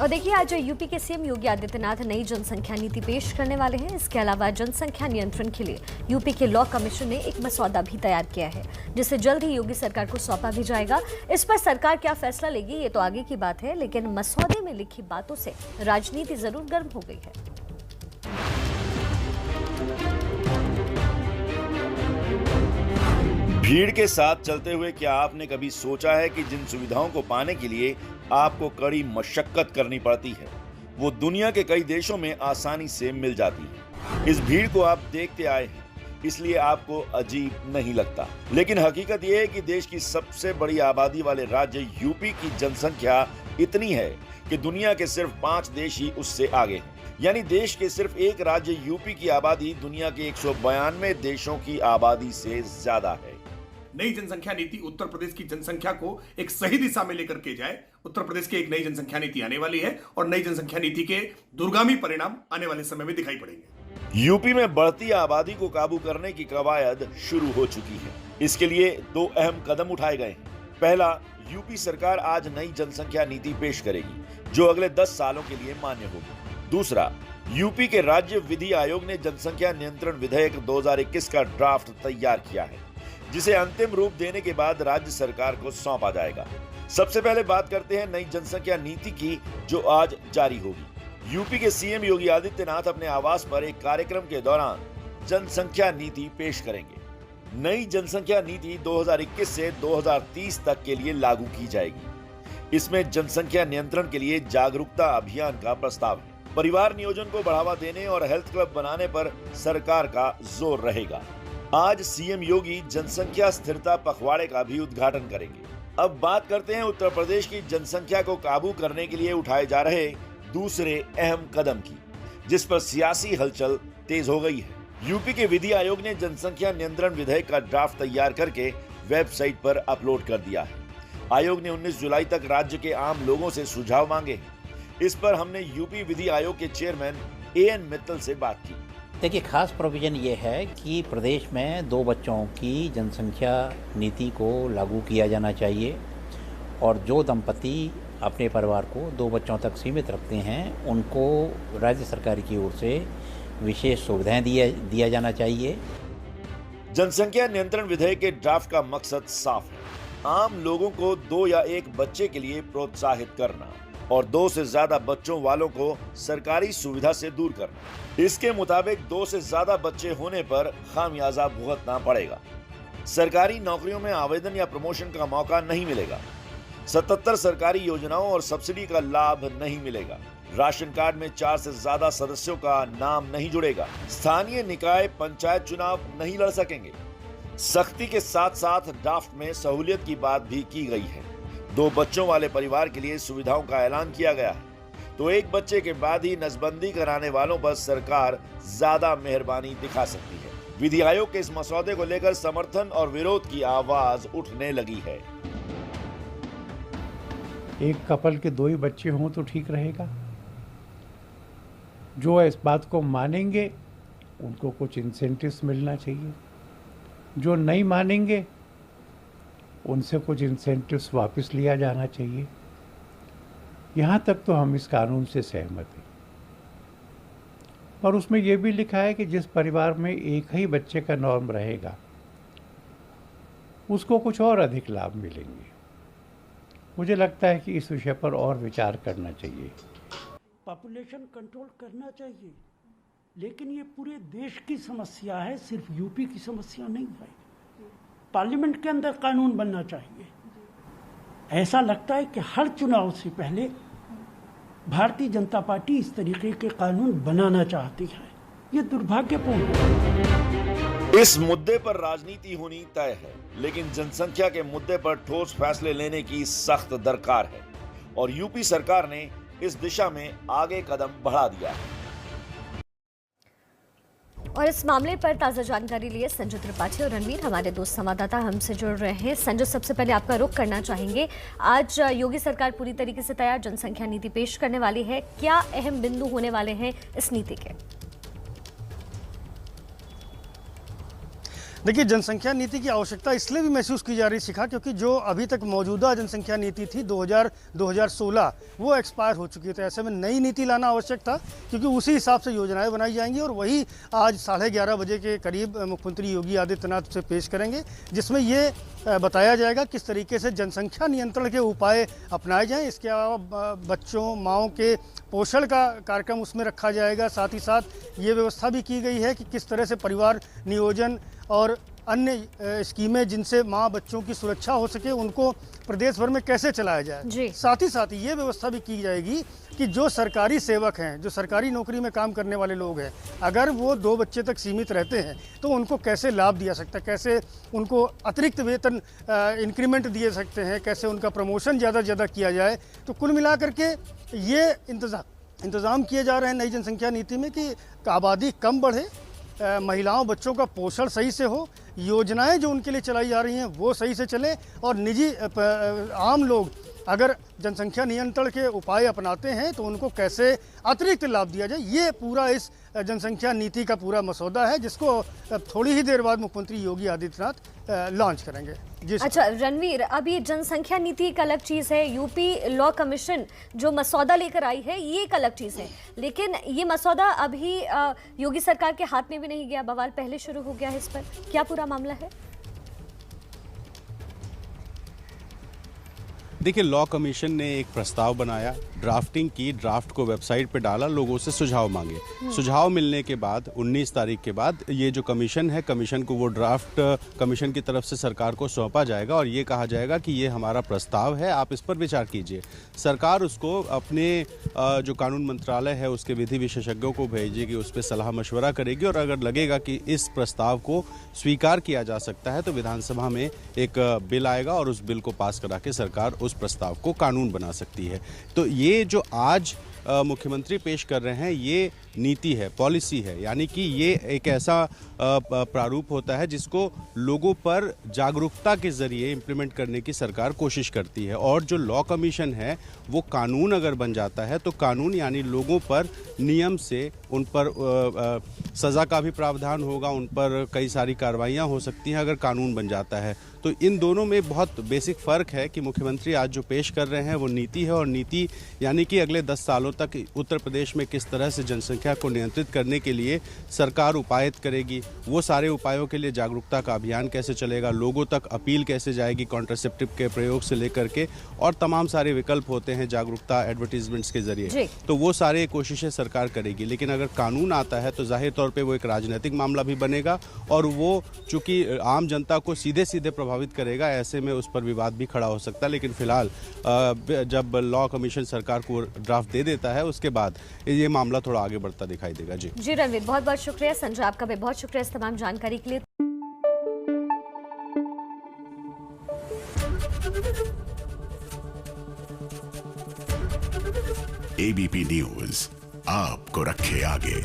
और देखिए, आज यूपी के सीएम योगी आदित्यनाथ नई जनसंख्या नीति पेश करने वाले हैं। इसके अलावा जनसंख्या नियंत्रण के लिए यूपी के लॉ कमीशन ने एक मसौदा भी तैयार किया है, जिसे जल्द ही योगी सरकार को सौंपा भी जाएगा। इस पर सरकार क्या फैसला लेगी ये तो आगे की बात है, लेकिन मसौदे में लिखी बातों से राजनीति जरूर गर्म हो गई है। भीड़ के साथ चलते हुए क्या आपने कभी सोचा है कि जिन सुविधाओं को पाने के लिए आपको कड़ी मशक्कत करनी पड़ती है, वो दुनिया के कई देशों में आसानी से मिल जाती है। इस भीड़ को आप देखते आए हैं, इसलिए आपको अजीब नहीं लगता। लेकिन हकीकत यह है कि देश की सबसे बड़ी आबादी वाले राज्य यूपी की जनसंख्या इतनी है कि दुनिया के सिर्फ 5 देश ही उससे आगे हैं। यानी देश के सिर्फ एक राज्य यूपी की आबादी दुनिया के 192 देशों की आबादी से ज्यादा है। नई जनसंख्या नीति उत्तर प्रदेश की जनसंख्या को एक सही दिशा में लेकर के जाए। उत्तर प्रदेश की एक नई जनसंख्या नीति आने वाली है और नई जनसंख्या नीति के दूरगामी परिणाम आने वाले समय में दिखाई पड़ेंगे। यूपी में बढ़ती आबादी को काबू करने की कवायद शुरू हो चुकी है। इसके लिए 2 अहम कदम उठाए गए हैं। पहला, यूपी सरकार आज नई जनसंख्या नीति पेश करेगी, जो अगले 10 सालों के लिए मान्य होगी। दूसरा, यूपी के राज्य विधि आयोग ने जनसंख्या नियंत्रण विधेयक 2021 का ड्राफ्ट तैयार किया है, जिसे अंतिम रूप देने के बाद राज्य सरकार को सौंपा जाएगा। सबसे पहले बात करते हैं नई जनसंख्या नीति की, जो आज जारी होगी। यूपी के सीएम योगी आदित्यनाथ अपने आवास पर एक कार्यक्रम के दौरान जनसंख्या नीति पेश करेंगे। नई जनसंख्या नीति 2021 से 2030 तक के लिए लागू की जाएगी। इसमें जनसंख्या नियंत्रण के लिए जागरूकता अभियान का प्रस्ताव है। परिवार नियोजन को बढ़ावा देने और हेल्थ क्लब बनाने पर सरकार का जोर रहेगा। आज सीएम योगी जनसंख्या स्थिरता पखवाड़े का भी उद्घाटन करेंगे। अब बात करते हैं उत्तर प्रदेश की जनसंख्या को काबू करने के लिए उठाए जा रहे दूसरे अहम कदम की, जिस पर सियासी हलचल तेज हो गई है। यूपी के विधि आयोग ने जनसंख्या नियंत्रण विधेयक का ड्राफ्ट तैयार करके वेबसाइट पर अपलोड कर दिया है। आयोग ने 19 जुलाई तक राज्य के आम लोगों से सुझाव मांगे। इस पर हमने यूपी विधि आयोग के चेयरमैन एएन मित्तल से बात की। देखिए, खास प्रोविज़न ये है कि प्रदेश में 2 बच्चों की जनसंख्या नीति को लागू किया जाना चाहिए और जो दंपति अपने परिवार को 2 बच्चों तक सीमित रखते हैं, उनको राज्य सरकार की ओर से विशेष सुविधाएं दिया जाना चाहिए। जनसंख्या नियंत्रण विधेयक के ड्राफ्ट का मकसद साफ है। आम लोगों को 2 या 1 बच्चे के लिए प्रोत्साहित करना और 2 से ज्यादा बच्चों वालों को सरकारी सुविधा से दूर करना। इसके मुताबिक 2 से ज्यादा बच्चे होने पर खामियाजा भुगतना पड़ेगा। सरकारी नौकरियों में आवेदन या प्रमोशन का मौका नहीं मिलेगा। 77 सरकारी योजनाओं और सब्सिडी का लाभ नहीं मिलेगा। राशन कार्ड में 4 से ज्यादा सदस्यों का नाम नहीं जुड़ेगा। स्थानीय निकाय पंचायत चुनाव नहीं लड़ सकेंगे। सख्ती के साथ साथ ड्राफ्ट में सहूलियत की बात भी की गई है। 2 बच्चों वाले परिवार के लिए सुविधाओं का ऐलान किया गया है, तो 1 बच्चे के बाद ही नसबंदी कराने वालों पर सरकार ज्यादा मेहरबानी दिखा सकती है। विधि आयोग के इस मसौदे को लेकर समर्थन और विरोध की आवाज उठने लगी है। एक कपल के 2 ही बच्चे हों तो ठीक रहेगा। जो इस बात को मानेंगे उनको कुछ इंसेंटिव्स मिलना चाहिए। जो नहीं मानेंगे उनसे कुछ इंसेंटिव्स वापस लिया जाना चाहिए। यहाँ तक तो हम इस कानून से सहमत हैं। और उसमें यह भी लिखा है कि जिस परिवार में एक ही बच्चे का नॉर्म रहेगा, उसको कुछ और अधिक लाभ मिलेंगे। मुझे लगता है कि इस विषय पर और विचार करना चाहिए। पॉपुलेशन कंट्रोल करना चाहिए, लेकिन ये पूरे देश की समस्या है, सिर्फ यूपी की समस्या नहीं है। पार्लियामेंट के अंदर कानून बनना चाहिए। ऐसा लगता है कि हर चुनाव से पहले भारतीय जनता पार्टी इस तरीके के कानून बनाना चाहती है। ये दुर्भाग्यपूर्ण है। इस मुद्दे पर राजनीति होनी तय है, लेकिन जनसंख्या के मुद्दे पर ठोस फैसले लेने की सख्त दरकार है और यूपी सरकार ने इस दिशा में आगे कदम बढ़ा दिया है। और इस मामले पर ताज़ा जानकारी लिए संजय त्रिपाठी और रणवीर, हमारे 2 संवाददाता हमसे जुड़ रहे हैं। संजय, सबसे पहले आपका रुख करना चाहेंगे। आज योगी सरकार पूरी तरीके से तैयार जनसंख्या नीति पेश करने वाली है। क्या अहम बिंदु होने वाले हैं इस नीति के? देखिए, जनसंख्या नीति की आवश्यकता इसलिए भी महसूस की जा रही शिखा, क्योंकि जो अभी तक मौजूदा जनसंख्या नीति थी 2016 वो एक्सपायर हो चुकी है। तो ऐसे में नई नीति लाना आवश्यक था, क्योंकि उसी हिसाब से योजनाएं बनाई जाएंगी और वही आज 11:30 बजे के करीब मुख्यमंत्री योगी आदित्यनाथ से पेश करेंगे, जिसमें ये बताया जाएगा किस तरीके से जनसंख्या नियंत्रण के उपाय अपनाए जाएं। इसके अलावा बच्चों माँओं के पोषण का कार्यक्रम उसमें रखा जाएगा। साथ ही साथ ये व्यवस्था भी की गई है कि किस तरह से परिवार नियोजन और अन्य स्कीमें जिनसे माँ बच्चों की सुरक्षा हो सके उनको प्रदेश भर में कैसे चलाया जाए। साथ ही ये व्यवस्था भी की जाएगी कि जो सरकारी सेवक हैं, जो सरकारी नौकरी में काम करने वाले लोग हैं, अगर वो 2 बच्चे तक सीमित रहते हैं तो उनको कैसे लाभ दिया सकता है, कैसे उनको अतिरिक्त वेतन इंक्रीमेंट दिए सकते हैं, कैसे उनका प्रमोशन ज़्यादा से ज़्यादा किया जाए। तो कुल मिलाकर के ये इंतज़ाम किए जा रहे हैं नई जनसंख्या नीति में कि आबादी कम बढ़े, महिलाओं बच्चों का पोषण सही से हो, योजनाएं जो उनके लिए चलाई जा रही हैं वो सही से चलें और निजी आम लोग अगर जनसंख्या नियंत्रण के उपाय अपनाते हैं तो उनको कैसे अतिरिक्त लाभ दिया जाए। ये पूरा इस जनसंख्या नीति का पूरा मसौदा है, जिसको थोड़ी ही देर बाद मुख्यमंत्री योगी आदित्यनाथ लॉन्च करेंगे। जी अच्छा रणवीर, अभी जनसंख्या नीति एक अलग चीज़ है, यूपी लॉ कमीशन जो मसौदा लेकर आई है ये एक अलग चीज़ है, लेकिन ये मसौदा अभी योगी सरकार के हाथ में भी नहीं गया, बवाल पहले शुरू हो गया है इस पर, क्या पूरा मामला है? देखिए, लॉ कमीशन ने एक प्रस्ताव बनाया, ड्राफ्टिंग की, ड्राफ्ट को वेबसाइट पे डाला, लोगों से सुझाव मांगे। सुझाव मिलने के बाद 19 तारीख के बाद ये जो कमीशन है, कमीशन को वो ड्राफ्ट कमीशन की तरफ से सरकार को सौंपा जाएगा और ये कहा जाएगा कि ये हमारा प्रस्ताव है, आप इस पर विचार कीजिए। सरकार उसको अपने जो कानून मंत्रालय है उसके विधि विशेषज्ञों को भेजेगी, उस पर सलाह मशवरा करेगी और अगर लगेगा कि इस प्रस्ताव को स्वीकार किया जा सकता है तो विधानसभा में एक बिल आएगा और उस बिल को पास करा के सरकार उस प्रस्ताव को कानून बना सकती है। तो ये जो आज मुख्यमंत्री पेश कर रहे हैं ये नीति है, पॉलिसी है, यानी कि ये एक ऐसा प्रारूप होता है जिसको लोगों पर जागरूकता के जरिए इम्प्लीमेंट करने की सरकार कोशिश करती है। और जो लॉ कमीशन है वो कानून अगर बन जाता है तो कानून यानी लोगों पर नियम से उन पर सज़ा का भी प्रावधान होगा, उन पर कई सारी कार्रवाइयाँ हो सकती हैं अगर कानून बन जाता है। तो इन दोनों में बहुत बेसिक फ़र्क है कि मुख्यमंत्री आज जो पेश कर रहे हैं वो नीति है और नीति यानी कि अगले 10 सालों तक उत्तर प्रदेश में किस तरह से जनसंख्या को नियंत्रित करने के लिए सरकार उपाय करेगी, वो सारे उपायों के लिए जागरूकता का अभियान कैसे चलेगा, लोगों तक अपील कैसे जाएगी कॉन्ट्रासेप्टिव के प्रयोग से लेकर के, और तमाम सारे विकल्प होते हैं जागरूकता एडवर्टीजमेंट्स के जरिए, तो वो सारे कोशिशें सरकार करेगी। लेकिन अगर कानून आता है तो जाहिर तौर पर वो एक राजनीतिक मामला भी बनेगा और वो चूँकि आम जनता को सीधे सीधे प्रभावित करेगा, ऐसे में उस पर विवाद भी खड़ा हो सकता है। लेकिन फिलहाल जब लॉ कमीशन सरकार को ड्राफ्ट दे देता है उसके बाद ये मामला थोड़ा आगे बढ़ता दिखाई देगा। जी रणवीर, बहुत बहुत शुक्रिया। संजय, आपका भी बहुत शुक्रिया इस तमाम जानकारी के लिए। एबीपी न्यूज आपको रखे आगे।